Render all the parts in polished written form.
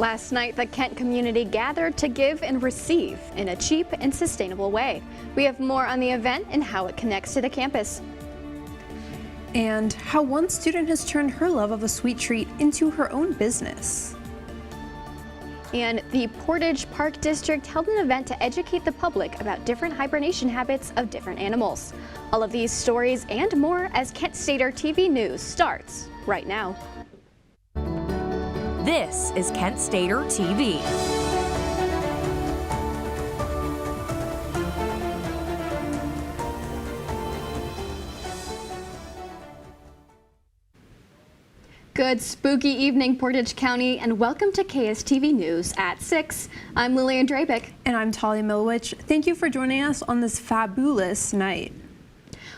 Last night, the Kent community gathered to give and receive in a cheap and sustainable way. We have more on the event and how it connects to the campus. And how one student has turned her love of a sweet treat into her own business. And the Portage Park District held an event to educate the public about different hibernation habits of different animals. All of these stories and more as Kent Stater TV News starts right now. This is Kent Stater TV. Good spooky evening, Portage County, and welcome to KSTV News at 6. I'm Lillian Drabick. And I'm Talia Milwich. Thank you for joining us on this fabulous night.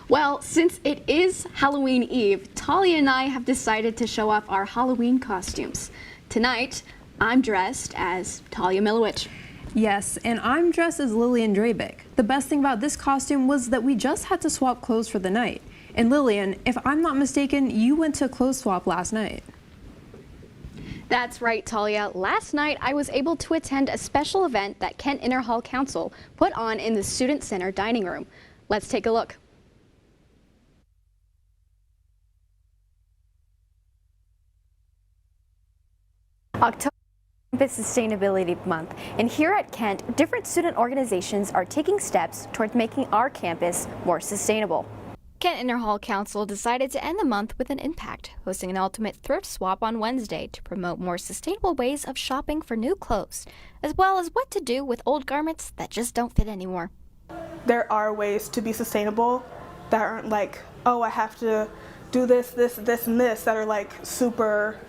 Well, since it is Halloween Eve, Talia and I have decided to show off our Halloween costumes. Tonight, I'm dressed as Talia Milwich. Yes, and I'm dressed as Lillian Drabick. The best thing about this costume was that we just had to swap clothes for the night. And Lillian, if I'm not mistaken, you went to a clothes swap last night. That's right, Talia. Last night, I was able to attend a special event that Kent Interhall Council put on in the Student Center dining room. Let's take a look. October is Sustainability Month, and here at Kent, different student organizations are taking steps towards making our campus more sustainable. Kent Interhall Council decided to end the month with an impact, hosting an ultimate thrift swap on Wednesday to promote more sustainable ways of shopping for new clothes, as well as what to do with old garments that just don't fit anymore. There are ways to be sustainable that aren't like, oh, I have to do this, this, and this, that are like super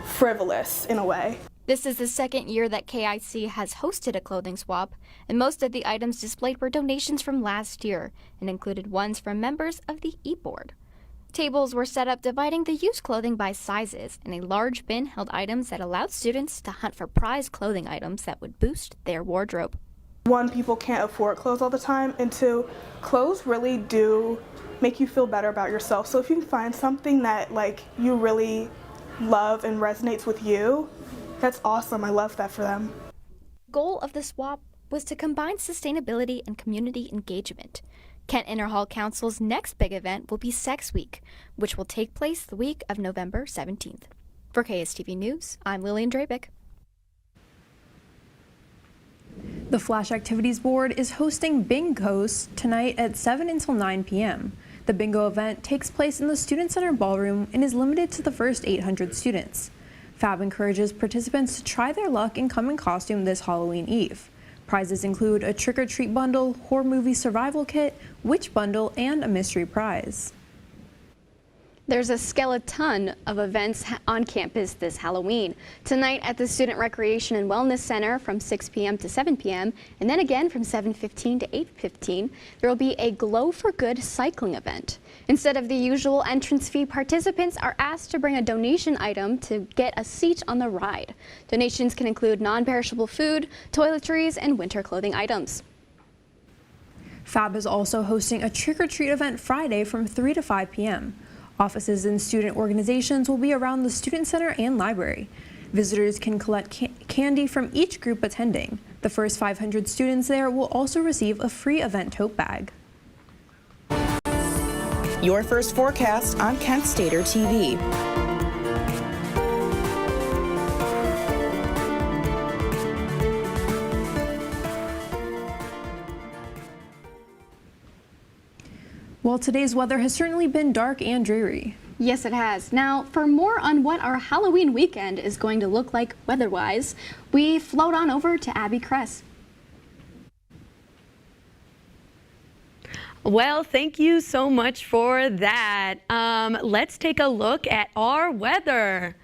frivolous in a way. This is the second year that KIC has hosted a clothing swap, and most of the items displayed were donations from last year and included ones from members of the e-board. Tables were set up dividing the used clothing by sizes, and a large bin held items that allowed students to hunt for prized clothing items that would boost their wardrobe. One, people can't afford clothes all the time, and two, clothes really do make you feel better about yourself. So if you can find something that like you really love and resonates with you, that's awesome. I love that for them. The goal of the swap was to combine sustainability and community engagement. Kent Interhall Council's next big event will be Sex Week, which will take place the week of November 17th. For KSTV News, I'm Lillian Drabick. The Flash Activities Board is hosting Bingos tonight at 7 until 9 p.m. The bingo event takes place in the Student Center Ballroom and is limited to the first 800 students. FAB encourages participants to try their luck and come in costume this Halloween Eve. Prizes include a trick-or-treat bundle, horror movie survival kit, witch bundle, and a mystery prize. There's a skeleton of events on campus this Halloween. Tonight at the Student Recreation and Wellness Center from 6 p.m. to 7 p.m. and then again from 7:15 to 8:15, there will be a Glow for Good cycling event. Instead of the usual entrance fee, participants are asked to bring a donation item to get a seat on the ride. Donations can include non-perishable food, toiletries, and winter clothing items. FAB is also hosting a trick-or-treat event Friday from 3 to 5 p.m. Offices and student organizations will be around the Student Center and library. Visitors can collect candy from each group attending. The first 500 students there will also receive a free event tote bag. Your first forecast on Kent Stater TV. Well, today's weather has certainly been dark and dreary. Yes, it has. Now, for more on what our Halloween weekend is going to look like weather-wise, we float on over to Abby Kress. Well, thank you so much for that. Let's take a look at our weather.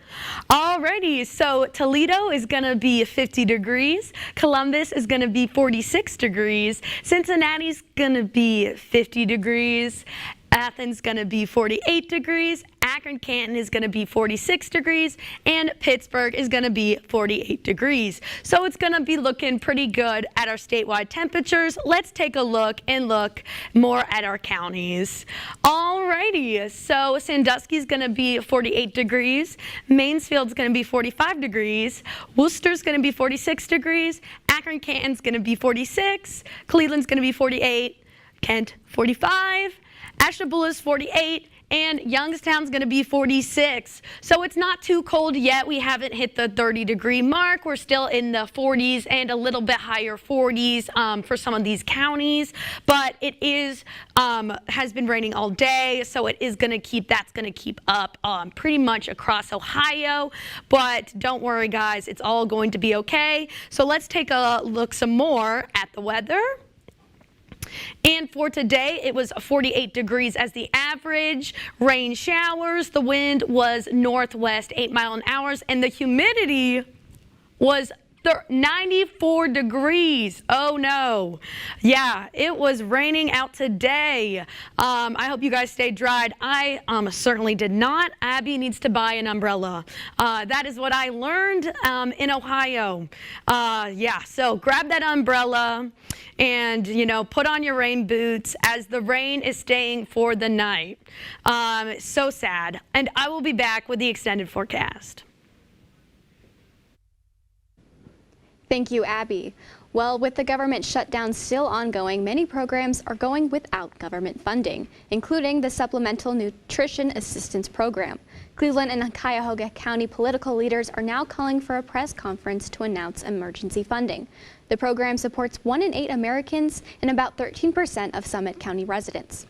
Alrighty, so Toledo is gonna be 50 degrees, Columbus is gonna be 46 degrees, Cincinnati's gonna be 50 degrees, Athens gonna be 48 degrees, Akron-Canton is going to be 46 degrees, and Pittsburgh is going to be 48 degrees. So it's going to be looking pretty good at our statewide temperatures. Let's take a look and look more at our counties. Alrighty, so Sandusky's going to be 48 degrees, Mansfield's going to be 45 degrees, Worcester's going to be 46 degrees, Akron-Canton's going to be 46, Cleveland's going to be 48, Kent 45, Ashtabula's 48, and Youngstown's going to be 46. So it's not too cold yet. We haven't hit the 30-degree mark. We're still in the 40s and a little bit higher 40s for some of these counties. But it is has been raining all day, so it is going to keep up pretty much across Ohio. But don't worry, guys, it's all going to be okay. So let's take a look some more at the weather. And for today, it was 48 degrees as the average. Rain showers. The wind was northwest 8 miles an hour, and the humidity was 94 degrees. Oh no. Yeah, it was raining out today. I hope you guys stayed dried. I certainly did not. Abby needs to buy an umbrella. That is what I learned in Ohio. Yeah, so grab that umbrella and, you know, put on your rain boots as the rain is staying for the night. So sad. And I will be back with the extended forecast. Thank you, Abby. Well, with the government shutdown still ongoing, many programs are going without government funding, including the Supplemental Nutrition Assistance Program. Cleveland and Cuyahoga County political leaders are now calling for a press conference to announce emergency funding. The program supports 1 in 8 Americans and about 13% of Summit County residents.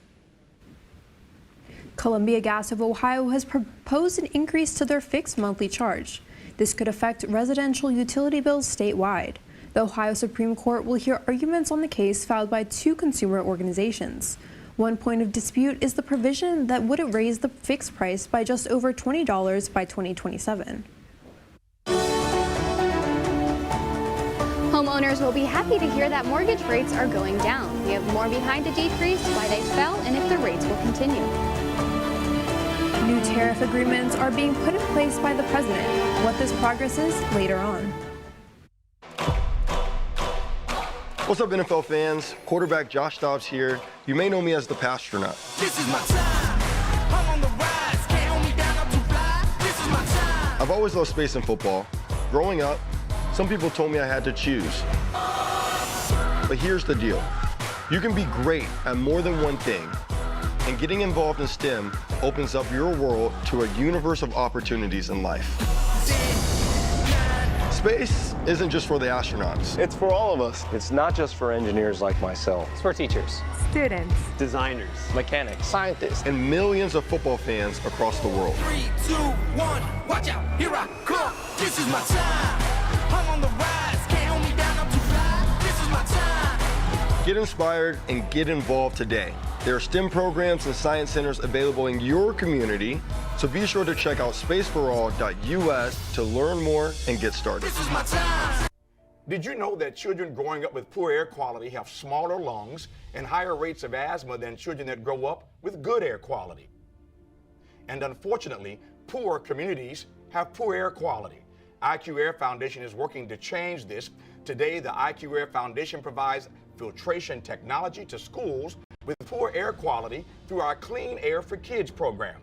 Columbia Gas of Ohio has proposed an increase to their fixed monthly charge. This could affect residential utility bills statewide. The Ohio Supreme Court will hear arguments on the case filed by 2 consumer organizations. One point of dispute is the provision that would raise the fixed price by just over $20 by 2027. Homeowners will be happy to hear that mortgage rates are going down. We have more behind the decrease, why they fell, and if the rates will continue. New tariff agreements are being put in place by the president. What this progress is later on. What's up, NFL fans? Quarterback Josh Dobbs here. You may know me as the Pastronaut. This is my time. I'm on the rise. Can't hold me down. I'm too fly. This is my time. I've always loved space and football. Growing up, some people told me I had to choose. But here's the deal. You can be great at more than one thing. And getting involved in STEM opens up your world to a universe of opportunities in life. Space isn't just for the astronauts. It's for all of us. It's not just for engineers like myself. It's for teachers, students, designers, mechanics, scientists, and millions of football fans across the world. 3, 2, 1, watch out, here I come. This is my time. I'm on the rise. Can't hold me down. I'm too fly. This is my time. Get inspired and get involved today. There are STEM programs and science centers available in your community, so be sure to check out spaceforall.us to learn more and get started. This is my time. Did you know that children growing up with poor air quality have smaller lungs and higher rates of asthma than children that grow up with good air quality? And unfortunately, poor communities have poor air quality. IQ Air Foundation is working to change this. Today, the IQ Air Foundation provides filtration technology to schools with poor air quality through our Clean Air for Kids program.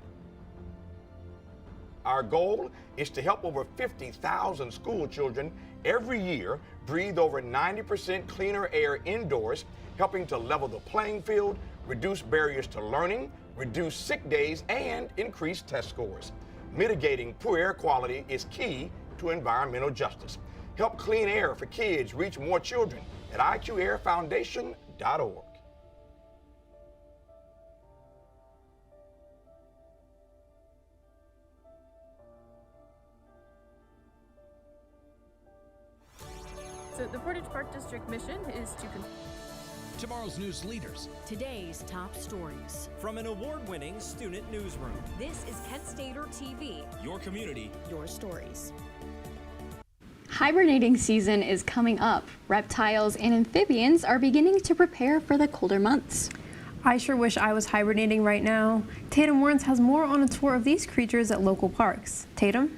Our goal is to help over 50,000 school children every year breathe over 90% cleaner air indoors, helping to level the playing field, reduce barriers to learning, reduce sick days, and increase test scores. Mitigating poor air quality is key to environmental justice. Help Clean Air for Kids reach more children at IQAirFoundation.org. So the Portage Park District mission is to tomorrow's news leaders. Today's top stories. From an award-winning student newsroom. This is Kent Stater TV. Your community. Your stories. Hibernating season is coming up. Reptiles and amphibians are beginning to prepare for the colder months. I sure wish I was hibernating right now. Tatum Warrens has more on a tour of these creatures at local parks. Tatum?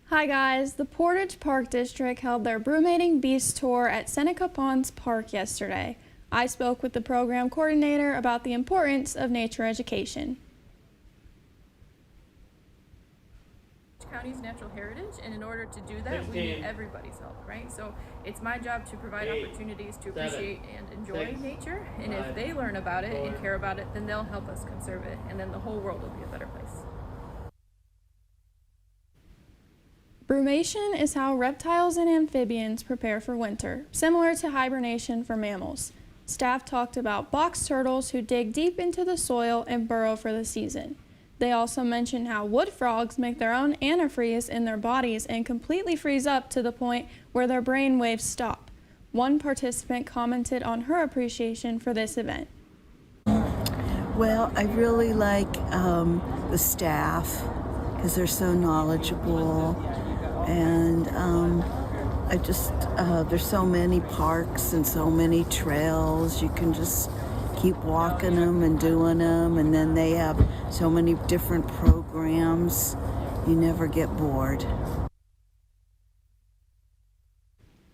Hi guys, the Portage Park District held their Brumating Beast Tour at Seneca Ponds Park yesterday. I spoke with the program coordinator about the importance of nature education. County's natural heritage, and in order to do that, we need everybody's help, right? So it's my job to provide opportunities to appreciate and enjoy nature, and if they learn about it and care about it, then they'll help us conserve it, and then the whole world will be a better place. Brumation is how reptiles and amphibians prepare for winter, similar to hibernation for mammals. Staff talked about box turtles who dig deep into the soil and burrow for the season. They also mentioned how wood frogs make their own antifreeze in their bodies and completely freeze up to the point where their brain waves stop. One participant commented on her appreciation for this event. Well, I really like the staff because they're so knowledgeable, and there's so many parks and so many trails. You can just keep walking them and doing them, and then they have so many different programs. You never get bored.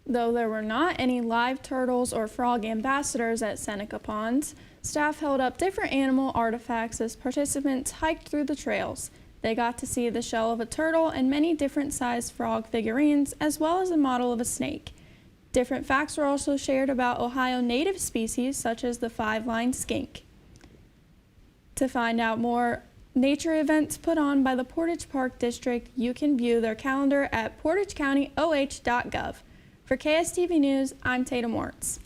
Though there were not any live turtles or frog ambassadors at Seneca Ponds, staff held up different animal artifacts as participants hiked through the trails. They got to see the shell of a turtle and many different sized frog figurines, as well as a model of a snake. Different facts were also shared about Ohio native species such as the five-lined skink. To find out more nature events put on by the Portage Park District, you can view their calendar at portagecountyoh.gov. For KSTV News, I'm Tatum Warrens.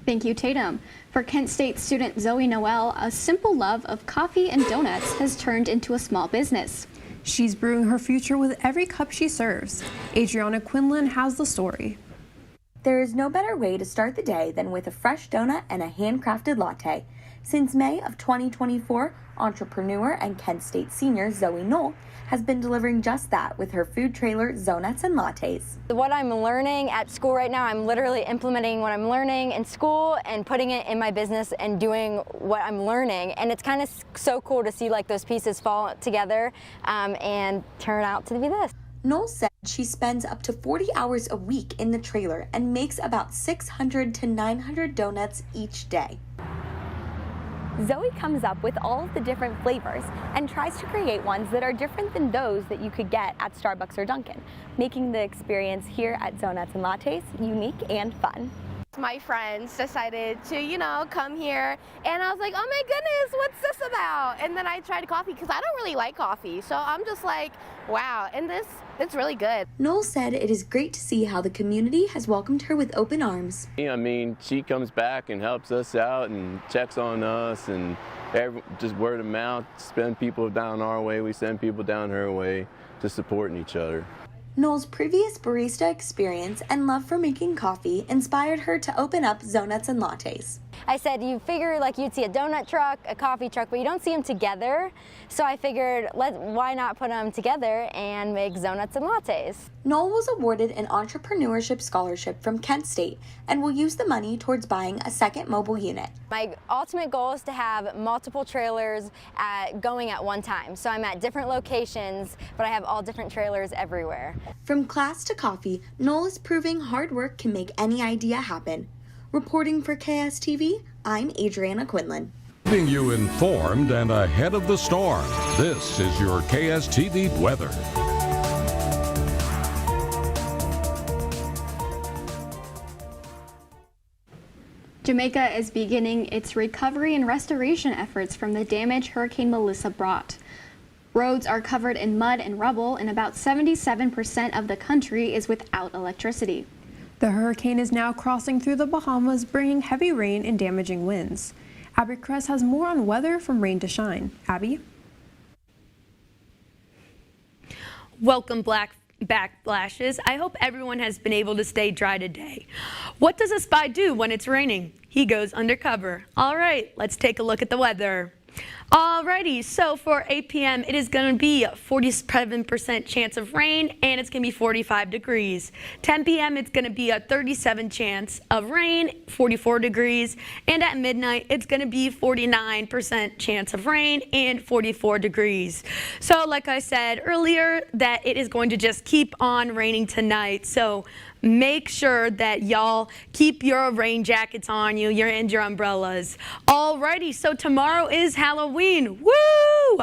Thank you, Tatum. For Kent State student Zoe Noel, a simple love of coffee and donuts has turned into a small business. She's brewing her future with every cup she serves. Adriana Quinlan has the story. There is no better way to start the day than with a fresh donut and a handcrafted latte. Since May of 2024, entrepreneur and Kent State senior Zoe Noel has been delivering just that with her food trailer, Zonuts and Lattes. What I'm learning at school right now, I'm literally implementing what I'm learning in school and putting it in my business and doing what I'm learning. And it's kind of so cool to see like those pieces fall together and turn out to be this. Noel said she spends up to 40 hours a week in the trailer and makes about 600 to 900 donuts each day. Zoe comes up with all of the different flavors and tries to create ones that are different than those that you could get at Starbucks or Dunkin', making the experience here at Zonuts and Lattes unique and fun. My friends decided to, come here, and I was like, oh my goodness, what's this about? And then I tried coffee because I don't really like coffee, so I'm just like, wow, and it's really good. Noel said it is great to see how the community has welcomed her with open arms. I mean, she comes back and helps us out and checks on us, and just word of mouth, send people down our way, we send people down her way, just supporting each other. Noel's previous barista experience and love for making coffee inspired her to open up Zonuts and Lattes. I said, you figure like you'd see a donut truck, a coffee truck, but you don't see them together. So I figured, why not put them together and make Zonuts and Lattes? Noel was awarded an entrepreneurship scholarship from Kent State and will use the money towards buying a second mobile unit. My ultimate goal is to have multiple trailers going at one time. So I'm at different locations, but I have all different trailers everywhere. From class to coffee, Noel is proving hard work can make any idea happen. Reporting for KSTV, I'm Adriana Quinlan. Keeping you informed and ahead of the storm, this is your KSTV weather. Jamaica is beginning its recovery and restoration efforts from the damage Hurricane Melissa brought. Roads are covered in mud and rubble, and about 77% of the country is without electricity. The hurricane is now crossing through the Bahamas, bringing heavy rain and damaging winds. Abby Kress has more on weather from rain to shine. Abby? Welcome backflashes. I hope everyone has been able to stay dry today. What does a spy do when it's raining? He goes undercover. All right, let's take a look at the weather. Alrighty, so for 8 p.m. it is going to be a 47% chance of rain, and it's going to be 45 degrees. 10 p.m. it's going to be a 37% chance of rain, 44 degrees, and at midnight it's going to be 49% chance of rain and 44 degrees. So like I said earlier, that it is going to just keep on raining tonight. So make sure that y'all keep your rain jackets on you, and your umbrellas. Alrighty, so tomorrow is Halloween. Woo!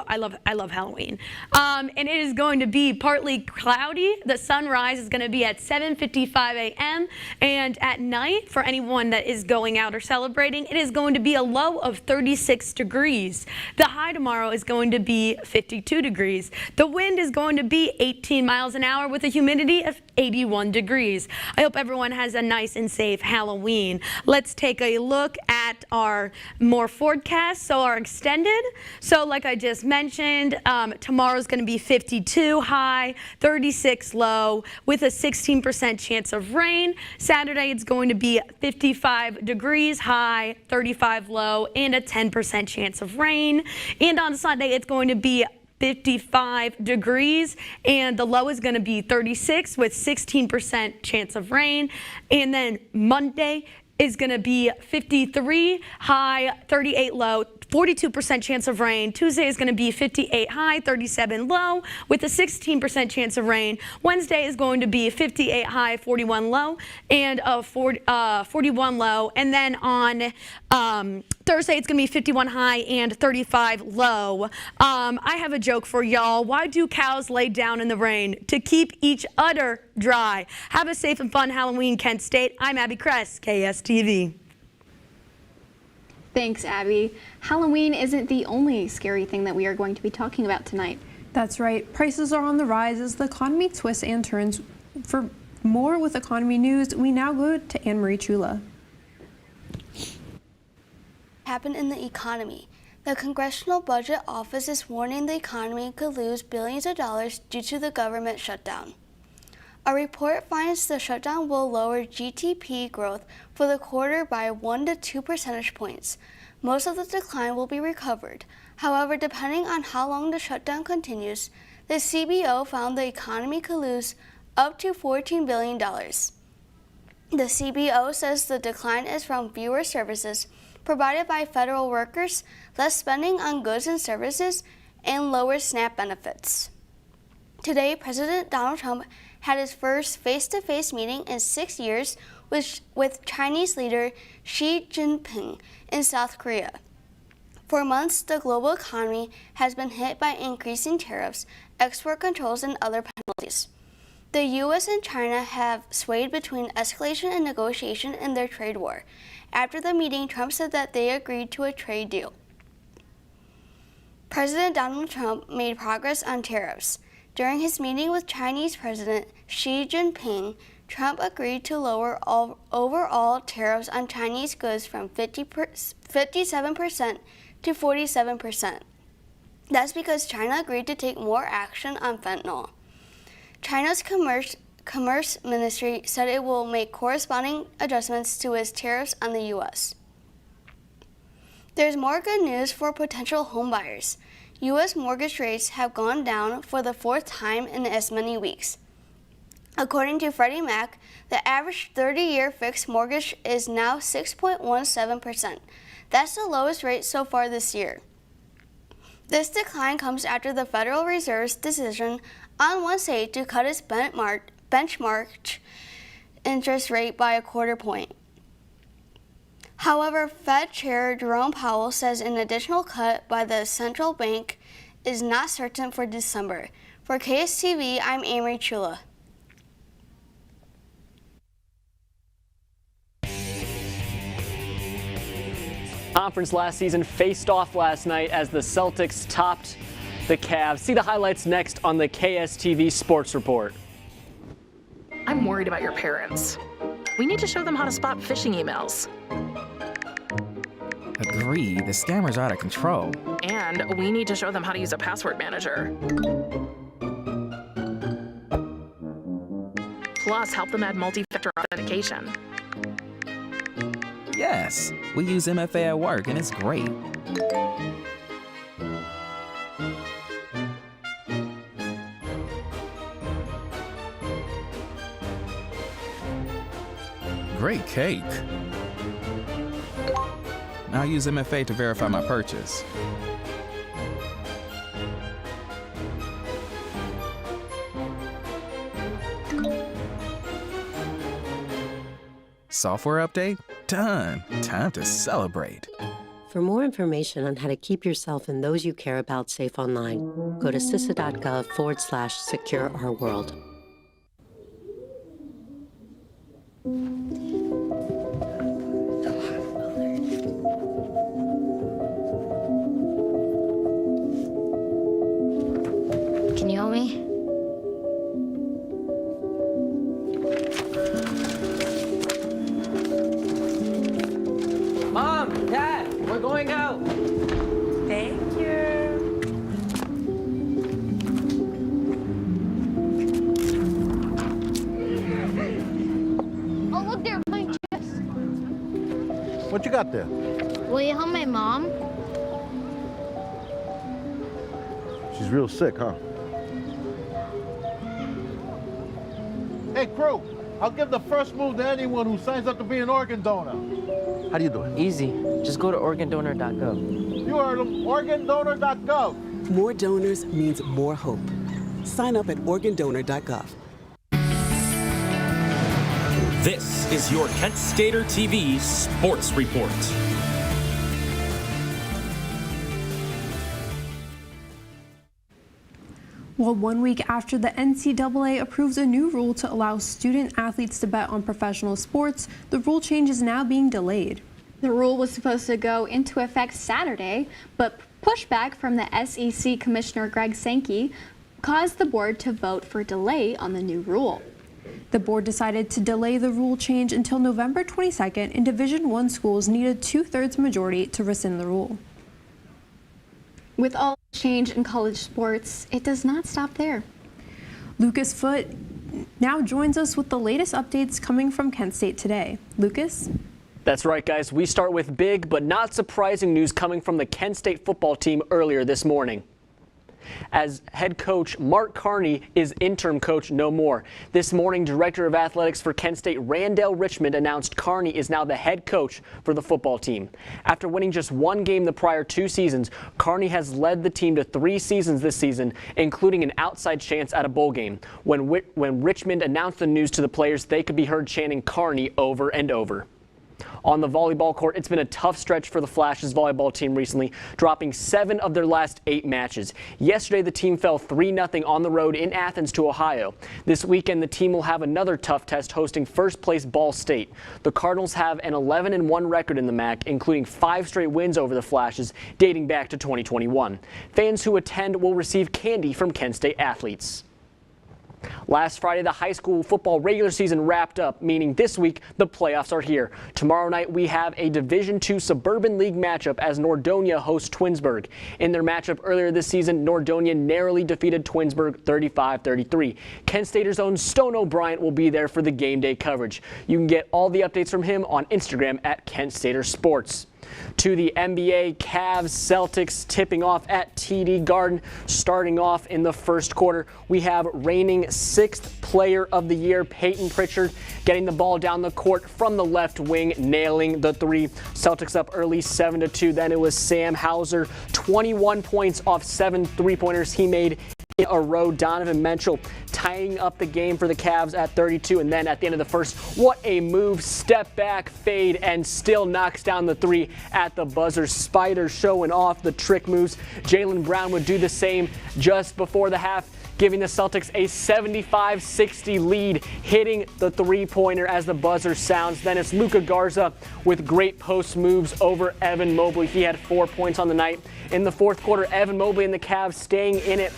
I love Halloween. And it is going to be partly cloudy. The sunrise is going to be at 7:55 a.m. And at night, for anyone that is going out or celebrating, it is going to be a low of 36 degrees. The high tomorrow is going to be 52 degrees. The wind is going to be 18 miles an hour with a humidity of 81 degrees. I hope everyone has a nice and safe Halloween. Let's take a look at our more forecast, so our extended. So like I just mentioned, tomorrow's going to be 52 high, 36 low, with a 16% chance of rain. Saturday it's going to be 55 degrees high, 35 low, and a 10% chance of rain. And on Sunday it's going to be 55 degrees, and the low is going to be 36 with 16% chance of rain. And then Monday is going to be 53 high, 38 low, 42% chance of rain. Tuesday is going to be 58 high, 37 low, with a 16% chance of rain. Wednesday is going to be 58 high, 41 low, and a 41 low. And then on Thursday, it's going to be 51 high and 35 low. I have a joke for y'all. Why do cows lay down in the rain? To keep each other dry. Have a safe and fun Halloween, Kent State. I'm Abby Kress, KSTV. Thanks, Abby. Halloween isn't the only scary thing that we are going to be talking about tonight. That's right. Prices are on the rise as the economy twists and turns. For more with economy news, we now go to Anne-Marie Chula. Happened in the economy. The Congressional Budget Office is warning the economy could lose billions of dollars due to the government shutdown. A report finds the shutdown will lower GDP growth for the quarter by 1 to 2 percentage points. Most of the decline will be recovered. However, depending on how long the shutdown continues, the CBO found the economy could lose up to $14 billion. The CBO says the decline is from fewer services provided by federal workers, less spending on goods and services, and lower SNAP benefits. Today, President Donald Trump had his first face-to-face meeting in 6 years with Chinese leader Xi Jinping in South Korea. For months, the global economy has been hit by increasing tariffs, export controls, and other penalties. The U.S. and China have swayed between escalation and negotiation in their trade war. After the meeting, Trump said that they agreed to a trade deal. President Donald Trump made progress on tariffs. During his meeting with Chinese President Xi Jinping, Trump agreed to lower overall tariffs on Chinese goods from 57% to 47%. That's because China agreed to take more action on fentanyl. China's Commerce Ministry said it will make corresponding adjustments to its tariffs on the U.S. There's more good news for potential homebuyers. U.S. mortgage rates have gone down for the fourth time in as many weeks. According to Freddie Mac, the average 30-year fixed mortgage is now 6.17%. That's the lowest rate so far this year. This decline comes after the Federal Reserve's decision on Wednesday to cut its benchmark interest rate by a quarter point. However, Fed Chair Jerome Powell says an additional cut by the central bank is not certain for December. For KSTV, I'm Anne-Marie Chula. Conference last season faced off last night as the Celtics topped the Cavs. See the highlights next on the KSTV Sports Report. I'm worried about your parents. We need to show them how to spot phishing emails. Agree, the scammers are out of control. And we need to show them how to use a password manager. Plus, help them add multi-factor authentication. Yes, we use MFA at work and it's great. great cake. I'll use MFA to verify my purchase. Software update? Done. Time to celebrate. For more information on how to keep yourself and those you care about safe online, go to cisa.gov/secure our world. Can you help me? Mom, Dad, we're going out. Thank you. Oh, look, they're playing chess. What you got there? Will you help my mom? She's real sick, huh? Hey, crew, I'll give the first move to anyone who signs up to be an organ donor. How do you do it? Easy. Just go to organdonor.gov. You heard him, organdonor.gov. More donors means more hope. Sign up at organdonor.gov. This is your Kent Stater TV Sports Report. Well, 1 week after the NCAA approves a new rule to allow student athletes to bet on professional sports, the rule change is now being delayed. The rule was supposed to go into effect Saturday, but pushback from the SEC Commissioner Greg Sankey caused the board to vote for delay on the new rule. The board decided to delay the rule change until November 22nd, and Division I schools needed 2/3 majority to rescind the rule. With all change in college sports, it does not stop there. Lucas Foote now joins us with the latest updates coming from Kent State today. Lucas? That's right, guys. We start with big but not surprising news coming from the Kent State football team earlier this morning. As head coach Mark Carney is interim coach no more. This morning, Director of Athletics for Kent State, Randall Richmond, announced Carney is now the head coach for the football team. After winning just one game the prior 2 seasons, Carney has led the team to 3 seasons this season, including an outside chance at a bowl game. When Richmond announced the news to the players, they could be heard chanting Carney over and over. On the volleyball court, it's been a tough stretch for the Flashes volleyball team recently, dropping 7 of their last 8 matches. Yesterday, the team fell 3-0 on the road in Athens to Ohio. This weekend, the team will have another tough test hosting first-place Ball State. The Cardinals have an 11-1 record in the MAC, including 5 straight wins over the Flashes, dating back to 2021. Fans who attend will receive candy from Kent State athletes. Last Friday, the high school football regular season wrapped up, meaning this week the playoffs are here. Tomorrow night we have a Division II Suburban League matchup as Nordonia hosts Twinsburg. In their matchup earlier this season, Nordonia narrowly defeated Twinsburg 35-33. Kent Stater's own Stone O'Brien will be there for the game day coverage. You can get all the updates from him on Instagram at Kent Stater Sports. To the NBA, Cavs Celtics tipping off at TD Garden. Starting off in the first quarter, we have reigning 6th player of the year, Peyton Pritchard, getting the ball down the court from the left wing, nailing the 3. Celtics up early 7-2. Then it was Sam Hauser, 21 points off 7 3-pointers he made in a row. Donovan Mitchell tying up the game for the Cavs at 32. And then at the end of the first, what a move. Step back, fade, and still knocks down the 3 at the buzzer. Spider showing off the trick moves. Jaylen Brown would do the same just before the half, giving the Celtics a 75-60 lead, hitting the 3-pointer as the buzzer sounds. Then it's Luka Garza with great post moves over Evan Mobley. He had 4 points on the night. In the fourth quarter, Evan Mobley and the Cavs staying in it.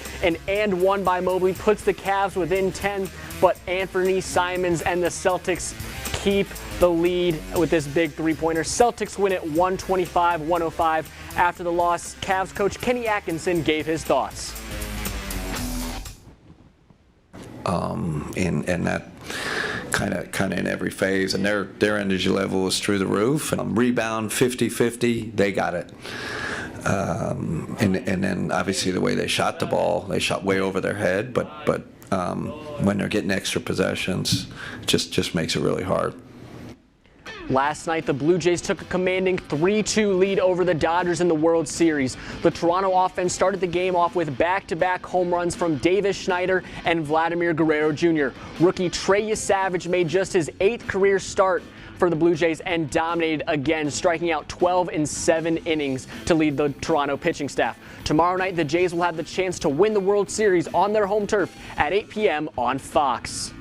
And one by Mobley puts the Cavs within 10, but Anthony Simons and the Celtics keep the lead with this big 3-pointer. Celtics win it 125-105. After the loss, Cavs coach Kenny Atkinson gave his thoughts. And that kind of in every phase, and their energy level was through the roof. Rebound 50-50, they got it. And then obviously the way they shot the ball, they shot way over their head. But when they're getting extra possessions, just makes it really hard. Last night, the Blue Jays took a commanding 3-2 lead over the Dodgers in the World Series. The Toronto offense started the game off with back-to-back home runs from Davis Schneider and Vladimir Guerrero Jr. Rookie Trey Savage made just his 8th career start for the Blue Jays and dominated again, striking out 12 in 7 innings to lead the Toronto pitching staff. Tomorrow night, the Jays will have the chance to win the World Series on their home turf at 8 p.m. on Fox.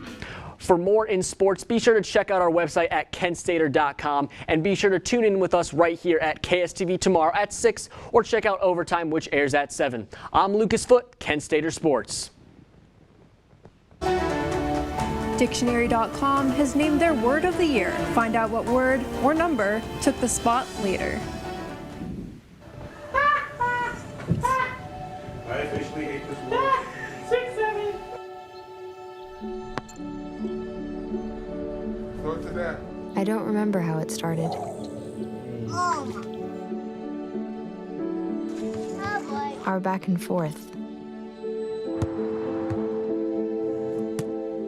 For more in sports, be sure to check out our website at kentstater.com and be sure to tune in with us right here at KSTV tomorrow at 6 or check out Overtime, which airs at 7. I'm Lucas Foote, Kent Stater Sports. Dictionary.com has named their word of the year. Find out what word or number took the spot later. I officially hate this word. 6, 7. Go to that. I don't remember how it started. Our back and forth.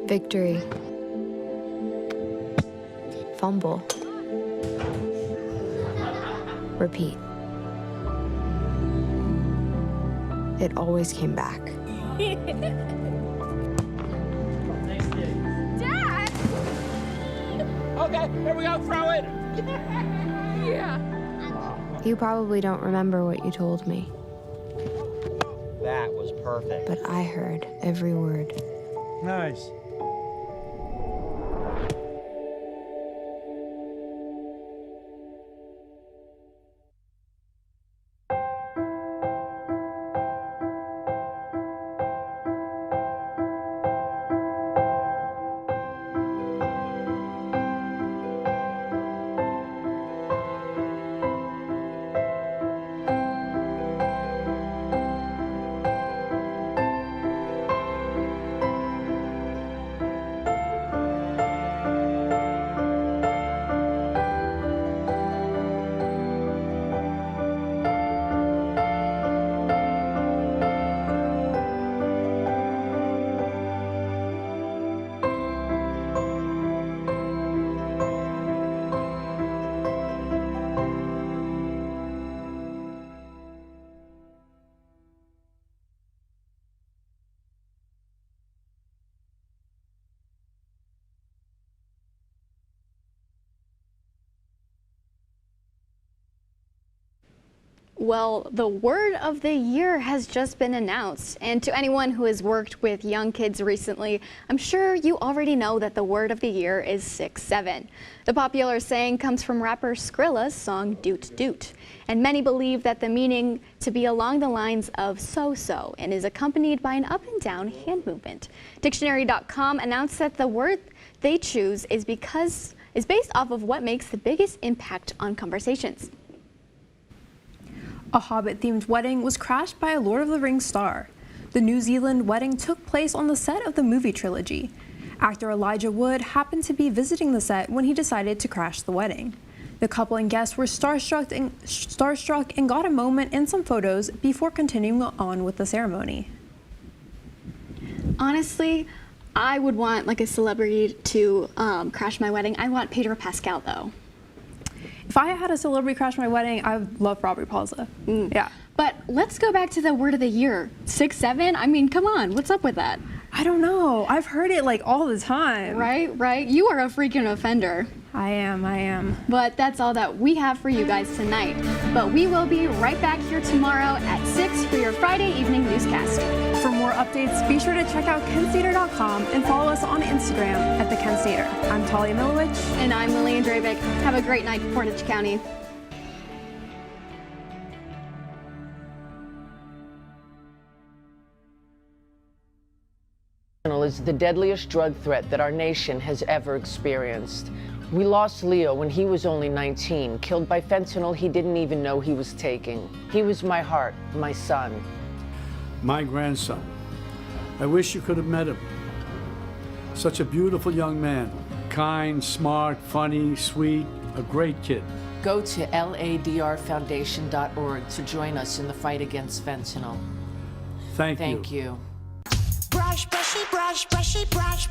Victory. Fumble. Repeat. It always came back. Dad! Okay, here we go, throw it! Yeah. You probably don't remember what you told me, That was perfect. but I heard every word. Nice. Well, the word of the year has just been announced, and to anyone who has worked with young kids recently, I'm sure you already know that the word of the year is 6-7. The popular saying comes from rapper Skrilla's song Doot Doot, and many believe that the meaning to be along the lines of so-so and is accompanied by an up and down hand movement. Dictionary.com announced that the word they choose is based off of what makes the biggest impact on conversations. A Hobbit-themed wedding was crashed by a Lord of the Rings star. The New Zealand wedding took place on the set of the movie trilogy. Actor Elijah Wood happened to be visiting the set when he decided to crash the wedding. The couple and guests were starstruck and got a moment and some photos before continuing on with the ceremony. Honestly, I would want like a celebrity to crash my wedding. I want Pedro Pascal though. If I had a celebrity crash my wedding, I would love Aubrey Plaza. Yeah. But let's go back to the word of the year. 6-7? I mean, come on. What's up with that? I don't know. I've heard it like all the time. Right. You are a freaking offender. I am. But that's all that we have for you guys tonight. But we will be right back here tomorrow at 6 for your Friday evening newscast. For more updates, be sure to check out KentStater.com and follow us on Instagram at The Kent Stater. I'm Talia Milowich. And I'm Lillian Dravick. Have a great night, Portage County. Is the deadliest drug threat that our nation has ever experienced. We lost Leo when he was only 19, killed by fentanyl he didn't even know he was taking. He was my heart, my son. My grandson. I wish you could have met him. Such a beautiful young man. Kind, smart, funny, sweet, a great kid. Go to ladrfoundation.org to join us in the fight against fentanyl. Thank you. Thank you. Brush, brushy, brush, brushy, brush.